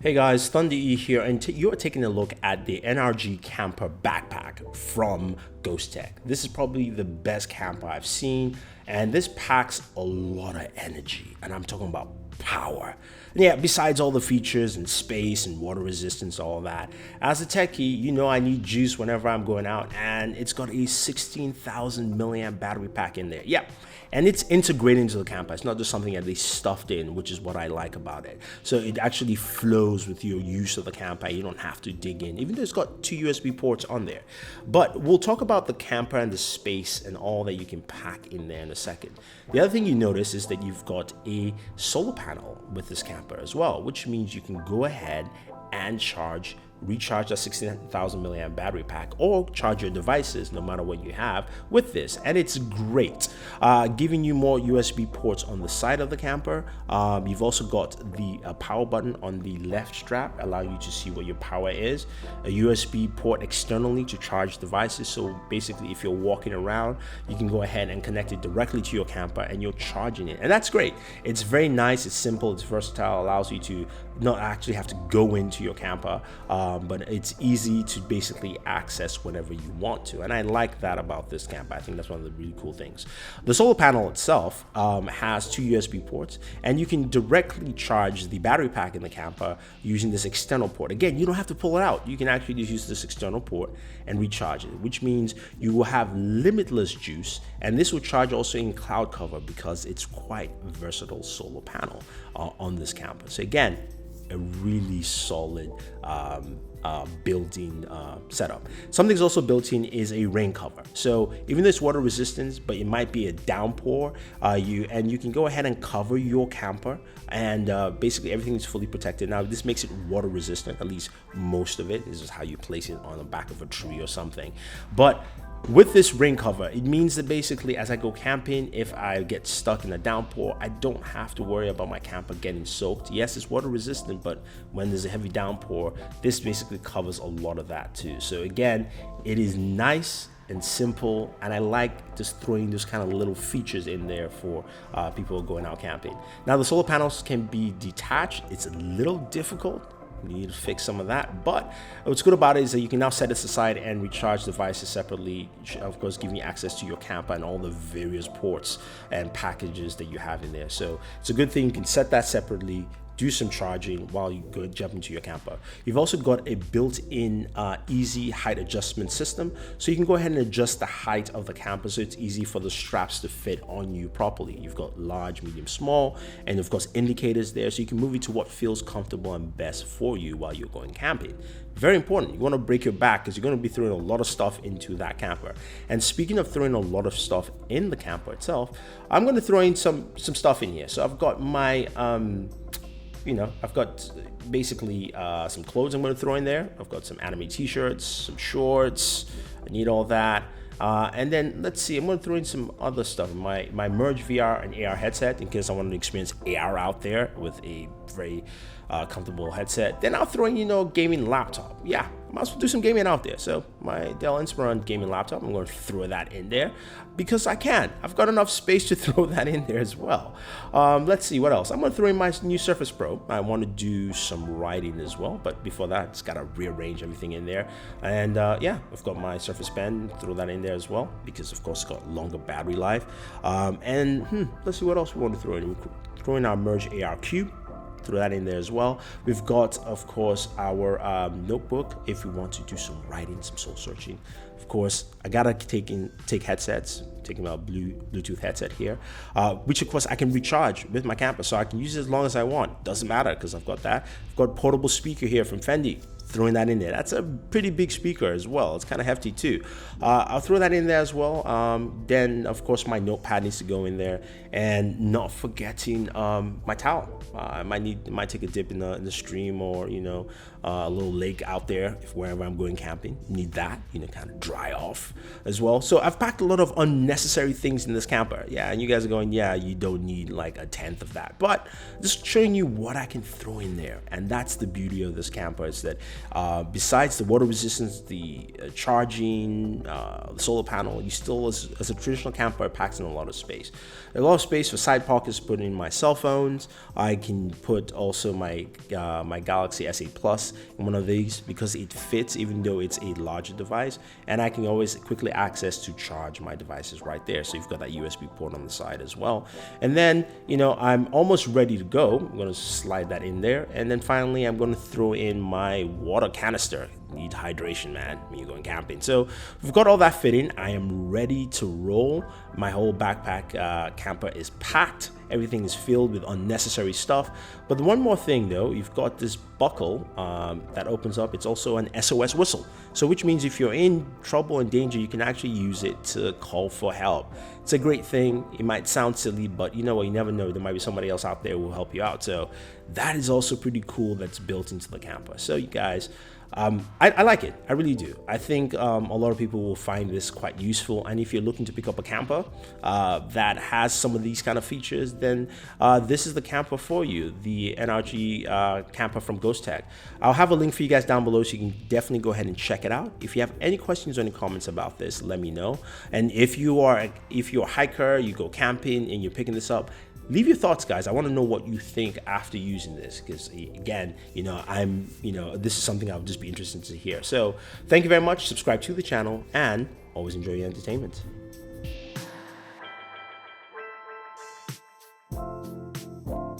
Hey guys, Thunder E here, and you're taking a look at the NRG Camper backpack from Ghostek. This is probably the best camper I've seen, and this packs a lot of energy, and I'm talking about power. And yeah, besides all the features and space and water resistance, all that, as a techie, you know I need juice whenever I'm going out, and it's got a 16,000 milliamp battery pack in there. Yeah. And it's integrated into the camper. It's not just something that they stuffed in, which is what I like about it. So it actually flows with your use of the camper. You don't have to dig in, even though it's got 2 USB ports on there. But we'll talk about the camper and the space and all that you can pack in there in a second. The other thing you notice is that you've got a solar panel with this camper as well, which means you can go ahead and recharge that 16,000 milliamp battery pack or charge your devices no matter what you have with this. And it's great, giving you more USB ports on the side of the camper. You've also got the power button on the left strap, allow you to see what your power is, a USB port externally to charge devices. So basically, if you're walking around, you can go ahead and connect it directly to your camper and you're charging it. And that's great. It's very nice, it's simple, it's versatile, allows you to not actually have to go into your camper, but it's easy to basically access whenever you want to. And I like that about this camper. I think that's one of the really cool things. The solar panel itself has 2 USB ports, and you can directly charge the battery pack in the camper using this external port. Again, you don't have to pull it out. You can actually just use this external port and recharge it, which means you will have limitless juice, and this will charge also in cloud cover because it's quite a versatile solar panel on this camper. So again, a really solid built-in setup. Something's also built in is a rain cover. So even though it's water resistant, but it might be a downpour, you can go ahead and cover your camper, and basically everything is fully protected. Now this makes it water resistant, at least most of it. This is how you place it on the back of a tree or something. But with this rain cover, it means that basically as I go camping, if I get stuck in a downpour, I don't have to worry about my camper getting soaked. Yes, it's water resistant, but when there's a heavy downpour, this basically covers a lot of that too. So again, it is nice and simple, and I like just throwing those kind of little features in there for people going out camping. Now the solar panels can be detached. It's a little difficult. You need to fix some of that, but what's good about it is that you can now set this aside and recharge devices separately, of course giving you access to your camper and all the various ports and packages that you have in there. So it's a good thing. You can set that separately, do some charging while you go jump into your camper. You've also got a built-in easy height adjustment system, so you can go ahead and adjust the height of the camper so it's easy for the straps to fit on you properly. You've got large, medium, small, and of course indicators there, so you can move it to what feels comfortable and best for you while you're going camping. Very important. You want to break your back because you're going to be throwing a lot of stuff into that camper. And speaking of throwing a lot of stuff in the camper itself, I'm going to throw in some stuff in here. So I've got my I've got basically some clothes I'm going to throw in there. I've got some anime t-shirts, some shorts. I need all that. And then let's see, I'm going to throw in some other stuff. My Merge VR and AR headset in case I want to experience AR out there with a very comfortable headset. Then I'll throw in, gaming laptop. Yeah, I might as well do some gaming out there. So my Dell Inspiron gaming laptop, I'm going to throw that in there because I can. I've got enough space to throw that in there as well. Let's see what else. I'm going to throw in my new Surface Pro. I want to do some writing as well, but before that, it's got to rearrange everything in there. And yeah, I've got my Surface Pen. Throw that in there as well because, of course, it's got longer battery life. Let's see what else we want to throw in. We'll throw in our Merge AR Cube. Throw that in there as well. We've got, of course, our notebook if we want to do some writing, some soul searching. Of course, I gotta take headsets. Taking my Bluetooth headset here, which of course I can recharge with my camper, so I can use it as long as I want. Doesn't matter because I've got that. I've got a portable speaker here from Fendi. Throwing that in there. That's a pretty big speaker as well. It's kind of hefty too. I'll throw that in there as well. Then of course my notepad needs to go in there, and not forgetting my towel. I might take a dip in the stream or a little lake out there if wherever I'm going camping. Need that kind of dry off as well. So I've packed a lot of unnecessary things in this camper. Yeah, and you guys are going, yeah, you don't need like a tenth of that, but just showing you what I can throw in there. And that's the beauty of this camper, is that besides the water resistance, the charging, the solar panel, you still, as a traditional camper, it packs in a lot of space. A lot of space for side pockets to put in my cell phones. I can put also my my Galaxy S8 Plus in one of these because it fits, even though it's a larger device, and I can always quickly access to charge my devices right there. So you've got that USB port on the side as well. And then, you know, I'm almost ready to go. I'm going to slide that in there, and then finally I'm going to throw in my water canister. Need hydration, man, when you're going camping. So we've got all that fitting. I am ready to roll. My whole backpack camper is packed. Everything is filled with unnecessary stuff. But the one more thing though, you've got this buckle that opens up. It's also an SOS whistle. So which means if you're in trouble and danger, you can actually use it to call for help. It's a great thing. It might sound silly, but you know what? You never know. There might be somebody else out there who will help you out. So that is also pretty cool. That's built into the camper. So you guys, I like it. I really do. I think a lot of people will find this quite useful. And if you're looking to pick up a camper that has some of these kind of features, then this is the camper for you, the NRG camper from Ghostek. I'll have a link for you guys down below, so you can definitely go ahead and check it out. If you have any questions or any comments about this, let me know. And if you're a hiker, you go camping and you're picking this up, leave your thoughts, guys. I want to know what you think after using this, because again, you know, this is something I would just be interested to hear. So thank you very much. Subscribe to the channel and always enjoy your entertainment.